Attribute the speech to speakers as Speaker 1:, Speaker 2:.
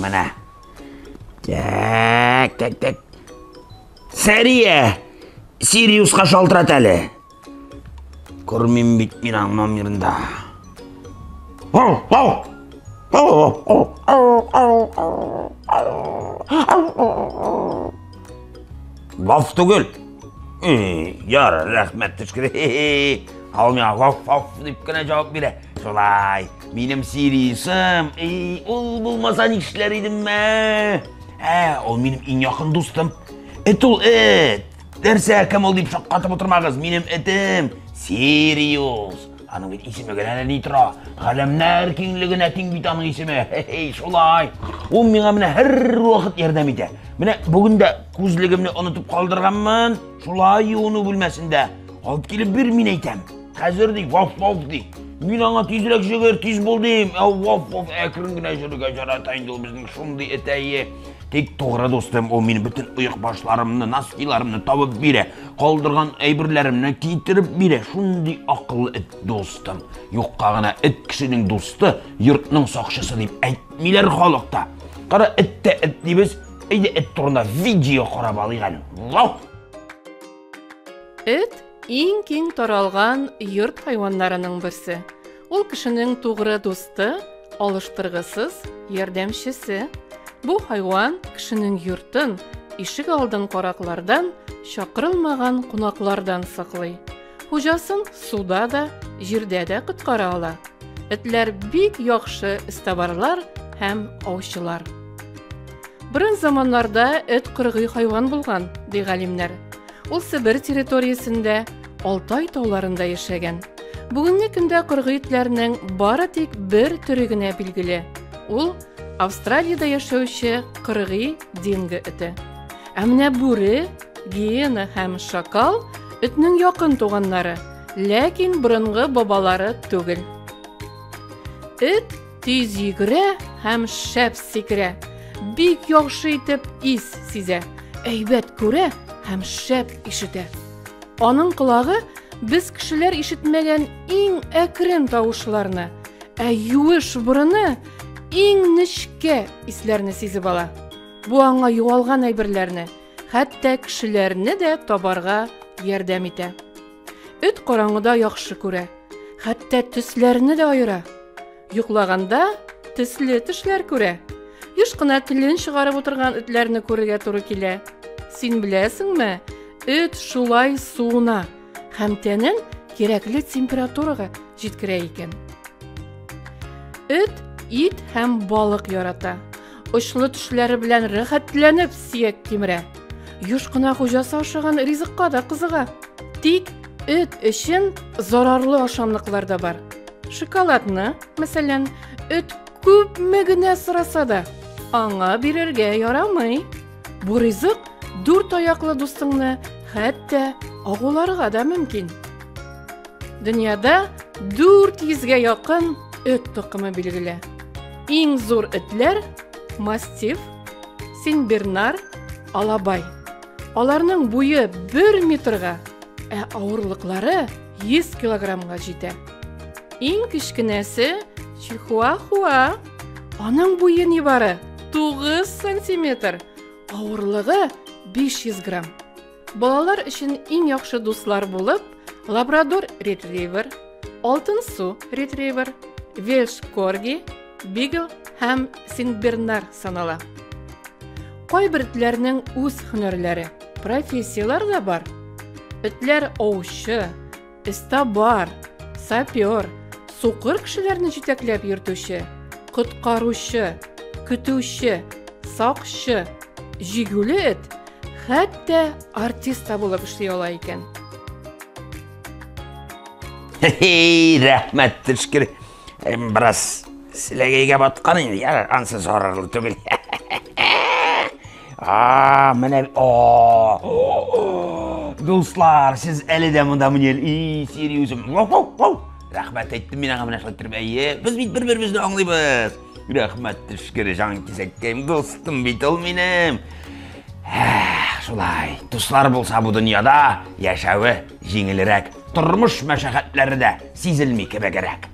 Speaker 1: mana. Tak. Seriye. Sirius'a şaltırat әлі. Көрмен бит мен аңмам ерінде. Лaf түгел. Яр, рахмет түшкірі. Ал мен ваф деп кіна жауап бере. Солай, менің Сириусым. Ол болмаса нешілер едім мә? Ол менің ең яқын достым. Ол Дәрсе кім ол деп шаққатып отырмағыз, менің әтім Сириус. Аның бет есімі кәләні дейтіра. Ғалемнәр кеңлігіне тең бит аның есімі. Шолай. Ол меңа міне әр уақыт ярдам ете. Міне бүгінде көзлігімні ұнытып қалдырғанмын. Шолай оны білмәсінде. Алып келіп бір мен айтам. Қазір дей, ваф дей. Мен аңа тезірек жүгер, тез бол дейм. Ваф, әкірінгіне жүріге жаратайын ол біздің шымды етәйі. Тек тоғыра достым, ол мені бүтін ұйық башларымны, наскиларымны табып бере, қалдырған әйбірлерімні кейтіріп бере. Шындай ақылы әт достым. Жоққа әт кішінің досты, йұртның сақшысы деп әйтмейлер халықта. Қара әтті әт дейбіз, әйді әт тұрында видео қарап алыған. Вау!
Speaker 2: Әт ең кең таралған йұрт хайванларының бірсі. Ол кішінің тоғыра досты, алыштырғысыз ярдәмшісі. Бұл хайван кішінің йұртын ишік алдын қарақлардан, шақырылмаған қонақлардан сақлай. Хужасын суда да, жерде де құтқара ала. Этләр бик яхшы істабарлар һәм аучылар. Бұрын заманларда эт қырғый хайван болған, дей ғалимнәр. Ол Сібір территориясында Алтай тауларында яшәгән. Бүгінгі күндә қырғый итләрнең бары тик бір түрі генә билгеле. Ул Австралияда яшәүче қырғый динго эте. Әмнә бүре, гиена һәм шакал этнең якын туганнары, ләкин борынгы бабалары түгел. Эт тиз йөгерә һәм шәп сикерә. Бик яхшы итеп ис сизә, әйбәт күрә һәм шәп ишетә. Аның колагы без кешеләр ишетмәгән иң әкрен тавышларны, юеш борыны иң нечкә исләрне сизеп ала. Бу аңа югалган әйберләрне, хәтта кешеләрне дә табарга ярдәм итә. Эт караңгыда яхшы күрә, хәтта төсләрне дә айыра. Йоклаганда төсле төшләр күрә. Еш кына телен чыгарып утырган этләрне күрергә туры килә. Син беләсеңме, эт шулай суына һәм тәнен кирәкле температурага җиткерә икән. Эт ит һәм балык ярата. Очлы төшләре белән рәхәтләнеп сөяк кимерә. Юш кына хуҗасы ашаган ризыкка да кызыга. Тик эт өчен зарарлы ашамлыклар да бар. Шоколадны, мәсәлән, эт күпме генә сораса да, аңа бирергә ярамый. Бу ризык дүрт аяклы дустыңны хәтта агуларга да мөмкин. Дөньяда 400-гә якын эт тукымы билгеле. Иң зур этләр мастиф, сенбернар, алабай. Аларның буе 1 метрга, авырлыклары 100 килограммга җитә. Иң кичкенәсе чихуахуа. Аның буе нибары 9 сантиметр, авырлыгы 500 грамм. Балалар өчен иң яхшы дуслар булып Лабрадор ретривер, алтын су ретривер, Велш корги, бигл һәм сенбернар санала. Кайбер этләрнең үз һөнәрләре, профессиялар да бар. Этләр аучы, эстабар, сапер, суқыр кешеләрне җитәкләп йөртүче, коткаручы, көтүче, сакчы, җигүле эт, хәтта артист булып эшли ала икән.
Speaker 1: Рәхмәт төшкер. Біраз сілегейге батқан енді, ансыз зарарлы түгел. Мене... Достлар, сіз әлі де мұнда мүнел. Сириусым. Рахмет айттым мен аңа мұнашылып тұрып. Біз бейт бір-бірімізді аңлайбыз. Рахмет түшкері жан кезеккем. Достым бейт ол менім. Шулай, достлар болса бұл дүнияда яшауы жеңілірек. Тұрмыш мәшәқәтлері де сезілмей кебегерек.